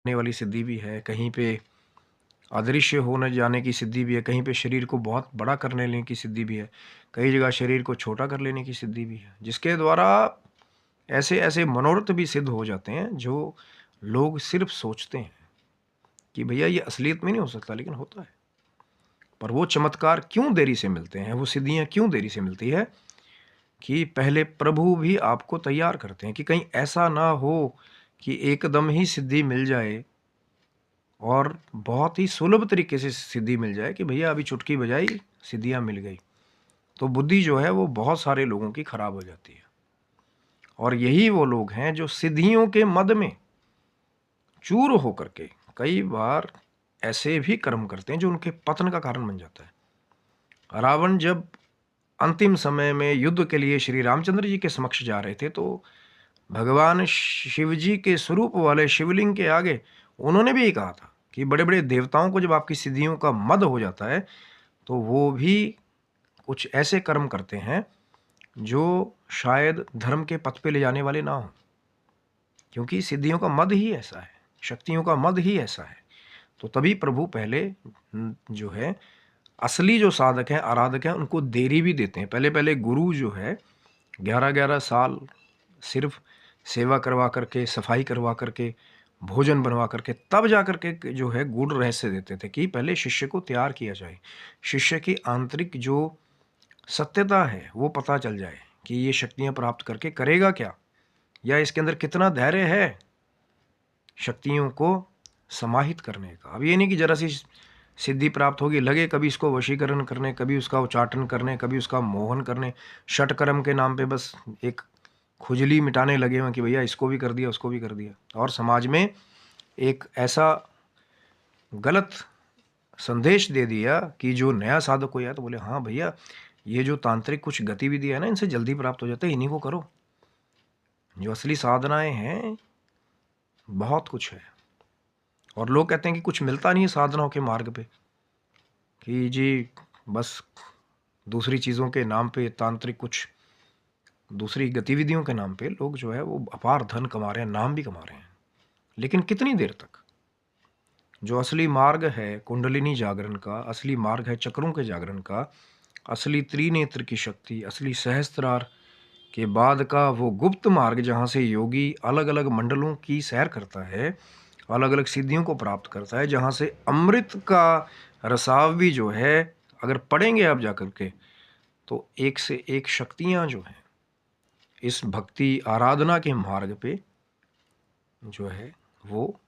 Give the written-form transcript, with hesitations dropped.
होने वाली सिद्धि भी है, कहीं पे अदृश्य होने जाने की सिद्धि भी है, कहीं पे शरीर को बहुत बड़ा कर लेने की सिद्धि भी है, कई जगह शरीर को छोटा कर लेने की सिद्धि भी है, जिसके द्वारा ऐसे-ऐसे मनोरथ भी सिद्ध हो जाते हैं, जो लोग सिर्फ़ सोचते हैं कि भैया ये असलियत में नहीं हो सकता, लेकिन होता है। पर वो चमत्कार क्यों देरी से मिलते हैं, वो सिद्धियाँ क्यों देरी से मिलती है कि पहले प्रभु भी आपको तैयार करते हैं कि कहीं ऐसा ना हो कि एकदम ही सिद्धि मिल जाए और बहुत ही सुलभ तरीके से सिद्धि मिल जाए कि भैया अभी चुटकी बजाई, सिद्धियाँ मिल गई। तो बुद्धि जो है वो बहुत सारे लोगों की खराब हो जाती है। और यही वो लोग हैं जो सिद्धियों के मद में चूर होकर के कई बार ऐसे भी कर्म करते हैं जो उनके पतन का कारण बन जाता है। रावण जब अंतिम समय में युद्ध के लिए श्री रामचंद्र जी के समक्ष जा रहे थे, तो भगवान शिव जी के स्वरूप वाले शिवलिंग के आगे उन्होंने भी यही कहा था कि बड़े-बड़े देवताओं को जब आपकी सिद्धियों का मद हो जाता है, तो वो भी कुछ ऐसे कर्म करते हैं जो शायद धर्म के पथ पे ले जाने वाले ना हों। क्योंकि सिद्धियों का मद ही ऐसा है, शक्तियों का मद ही ऐसा है। तो तभी प्रभु पहले जो है असली जो साधक हैं, आराधक हैं, उनको देरी भी देते हैं। पहले-पहले गुरु जो है 11-11 साल सिर्फ़ सेवा करवा कर के, सफाई करवा कर के, भोजन बनवा कर के, तब जा कर के जो है गूढ़ रहस्य देते थे कि पहले शिष्य को तैयार किया जाए। शिष्य की आंतरिक जो सत्यता है, वो पता चल जाए कि ये शक्तियाँ प्राप्त करके करेगा क्या? या इसके अंदर कितना धैर्य है शक्तियों को समाहित करने का। अब ये नहीं कि ज़रा-सी सिद्धि प्राप्त होगी, लगे कभी इसको वशीकरण करने, कभी उसका उच्चाटन करने, कभी उसका मोहन करने, षटकर्म के नाम पे बस एक खुजली मिटाने लगे हुए हैं कि भैया इसको भी कर दिया, उसको भी कर दिया। और समाज में एक ऐसा गलत संदेश दे दिया कि जो नया साधक कोई आया तो बोले, हाँ भैया, ये जो तांत्रिक कुछ गतिविधि है ना, इनसे जल्दी प्राप्त हो जाता है, इन्हीं को करो। जो असली साधनाएँ हैं, बहुत कुछ है। और लोग कहते हैं कि कुछ मिलता नहीं है साधनाओं के मार्ग पे, कि जी बस दूसरी चीज़ों के नाम पे तांत्रिक कुछ दूसरी गतिविधियों के नाम पे लोग जो है वो अपार धन कमा रहे हैं, नाम भी कमा रहे हैं। लेकिन कितनी देर तक? जो असली मार्ग है कुंडलिनी जागरण का, असली मार्ग है चक्रों के जागरण का, असली त्रिनेत्र की शक्ति, असली सहस्त्रार के बाद का वो गुप्त मार्ग जहाँ से योगी अलग-अलग मंडलों की सैर करता है, अलग-अलग सिद्धियों को प्राप्त करता है, जहाँ से अमृत का रसाव भी जो है, अगर पढ़ेंगे आप जाकर के, तो एक से एक शक्तियाँ जो हैं, इस भक्ति आराधना के मार्ग पे जो है, वो